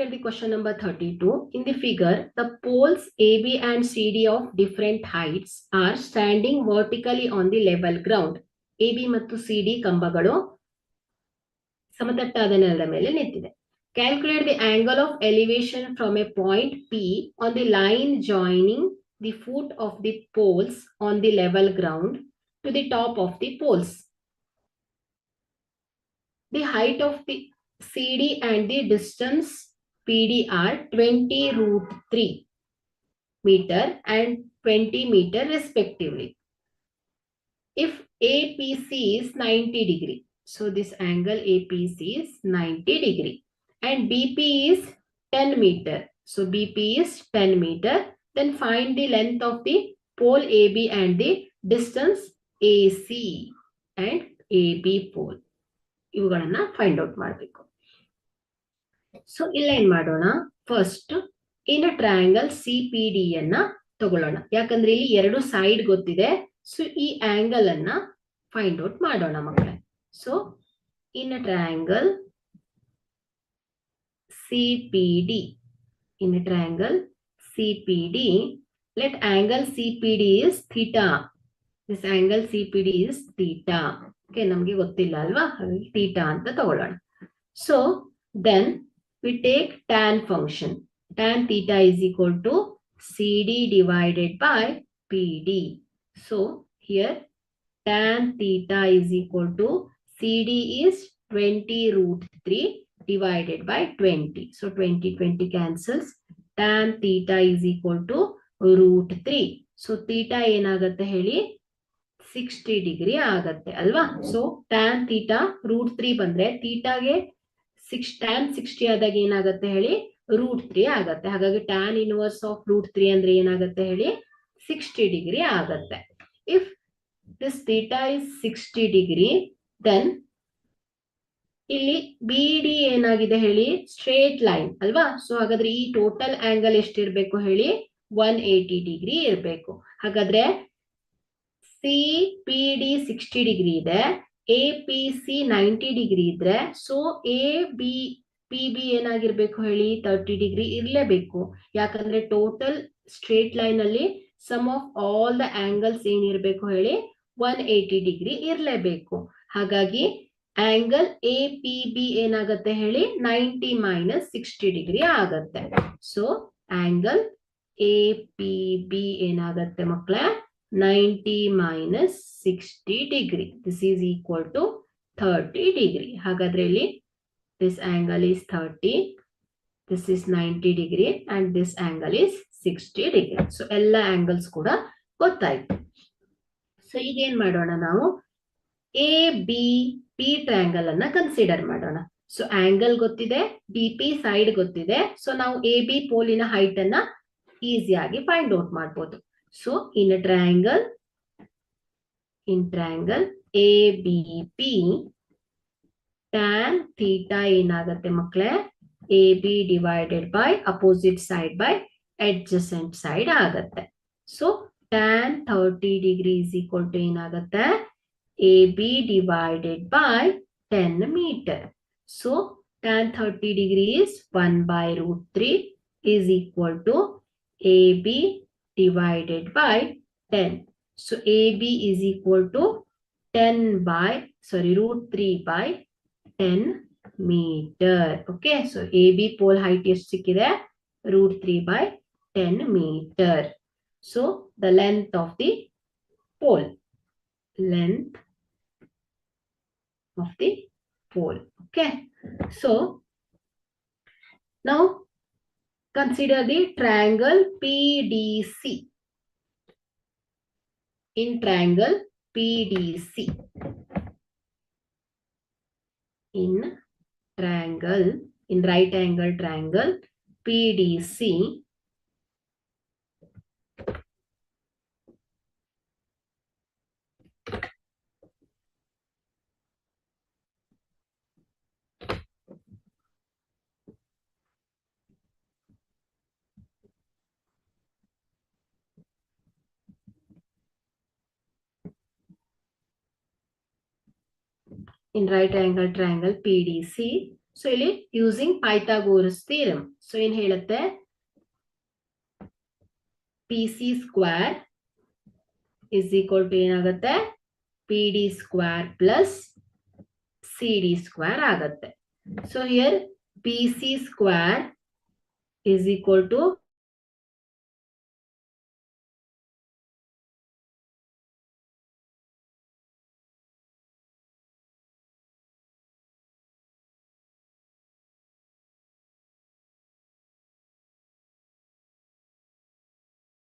at the question number 32. In the figure, the poles AB and CD of different heights are standing vertically on the level ground. AB ಮತ್ತು CD ಕಂಬಗಳು ಸಮತಟ್ಟಾದ ನೆಲದ ಮೇಲೆ ನಿಂತಿದೆ. Calculate the angle of elevation from a point P on the line joining the foot of the poles on the level ground to the top of the poles. The height of the CD and the distance PD are 20 root 3 meter and 20 meter respectively. If APC is 90 degree, so this angle APC is 90 degree and BP is 10 meter. So BP is 10 meter. Then find the length of the pole AB and the distance AC and AB pole. ಇವುಗಳನ್ನ find out ಮಾಡಬೇಕು. So ಇಲ್ಲ ಏನ್ ಮಾಡೋಣ, first in triangle CPD ಯನ್ನ ತಗೊಳ್ಳೋಣ. ಯಾಕಂದ್ರೆ ಇಲ್ಲಿ ಎರಡು ಸೈಡ್ ಗೊತ್ತಿದೆ. ಸೊ ಈ ಆಂಗಲ್ ಅನ್ನ ಫೈಂಡ್ ಔಟ್ ಮಾಡೋಣ ಮಕ್ಕಳೇ. So in triangle CPD, in a triangle CPD, let angle CPD is theta. This angle CPD is theta. Okay, ನಮಗೆ ಗೊತ್ತಿಲ್ಲ ಅಲ್ವಾ, ಹಾಗಾಗಿ theta ಅಂತ ತಗೊಳ್ಳೋಣ. So then we take tan function. Tan theta is equal to CD divided by PD. So here tan theta is equal to CD is 20 root 3 divided by 20. So 20 cancels. Tan theta is equal to root 3. So theta ಏನಾಗುತ್ತೆ ಹೇಳಿ, 60 degree ಆಗತ್ತೆ ಅಲ್ವಾ. So tan theta root 3 ಬಂದ್ರೆ ಥೀಟಾಗೆ tan 60 ಆದಾಗ ಏನಾಗುತ್ತೆ ಹೇಳಿ, root 3 ಆಗತ್ತೆ. ಹಾಗಾಗಿ ಟ್ಯಾನ್ ಇನ್ವರ್ಸ್ ಆಫ್ ರೂಟ್ 3 ಅಂದ್ರೆ ಏನಾಗುತ್ತೆ ಹೇಳಿ, 60 ಡಿಗ್ರಿ ಆಗತ್ತೆ. If this theta is 60 degree, then ಇಲ್ಲಿ ಬಿ ಡಿ ಏನಾಗಿದೆ ಹೇಳಿ, ಸ್ಟ್ರೇಟ್ ಲೈನ್ ಅಲ್ವಾ. ಸೊ ಹಾಗಾದ್ರೆ ಈ ಟೋಟಲ್ ಆಂಗಲ್ ಎಷ್ಟಿರ್ಬೇಕು ಹೇಳಿ, 180 ಡಿಗ್ರಿ ಇರಬೇಕು. ಹಾಗಾದ್ರೆ CPD 60 ಡಿಗ್ರಿ ಇದೆ, APC 90 ಡಿಗ್ರಿ ಇದ್ರೆ, ಸೊ PB ಏನಾಗಿರ್ಬೇಕು ಹೇಳಿ, 30 ಡಿಗ್ರಿ ಇರ್ಲೇಬೇಕು. ಯಾಕಂದ್ರೆ ಟೋಟಲ್ ಸ್ಟ್ರೇಟ್ ಲೈನ್ ಅಲ್ಲಿ sum of all the angles ಏನಿರ್ಬೇಕು ಹೇಳಿ, 180 ಡಿಗ್ರಿ ಇರ್ಲೇಬೇಕು. ಹಾಗಾಗಿ ಆಂಗಲ್ APB ಏನಾಗತ್ತೆ ಹೇಳಿ, 90 ಮೈನಸ್ 60 ಡಿಗ್ರಿ ಆಗತ್ತೆ. ಸೊ ಆಂಗಲ್ APB ಏನಾಗತ್ತೆ ಮಕ್ಕಳೇ, 90 minus 60 degree. This is equal to 30 degree. ಹಾಗಾದ್ರೆ ಇಲ್ಲಿ this angle is 30, this is 90 degree and this angle is 60 degree. So ಎಲ್ಲ angles ಕೂಡ ಗೊತ್ತಾಯ್ತು. ಸೊ ಈಗ ಏನ್ ಮಾಡೋಣ, ನಾವು ABP ಟ್ರಯಾಂಗಲ್ ಅನ್ನ ಕನ್ಸಿಡರ್ ಮಾಡೋಣ. ಸೊ ಆಂಗಲ್ ಗೊತ್ತಿದೆ, BP ಸೈಡ್ ಗೊತ್ತಿದೆ. ಸೊ ನಾವು AB ಪೋಲಿನ ಹೈಟ್ ಅನ್ನ ಈಸಿಯಾಗಿ ಫೈಂಡ್ ಔಟ್ ಮಾಡ್ಬೋದು. So in triangle ABP, tan theta ಏನಾಗುತ್ತೆ ಮಕ್ಕಳೇ, AB divided by opposite side by adjacent side ಆಗತ್ತೆ. So tan 30 degree is equal to ಏನಾಗುತ್ತೆ, AB divided by 10 meter. So tan 30 degree is 1 by root 3 is equal to AB divided by 10. So AB is equal to root 3 by 10 meter. Okay, so AB pole height ಎಷ್ಟು ಸಿಕ್ಕಿದೆ, root 3 by 10 meter. So the length of the pole, okay. So now consider the triangle PDC. In triangle PDC, in right angle triangle PDC, in right angle triangle PDC. So ಇಲ್ಲಿ using Pythagoras theorem. So ಏನ್ ಹೇಳುತ್ತೆ, P C square is equal to ಏನಾಗುತ್ತೆ, P D square plus C D square ಆಗತ್ತೆ. So here P C square is equal to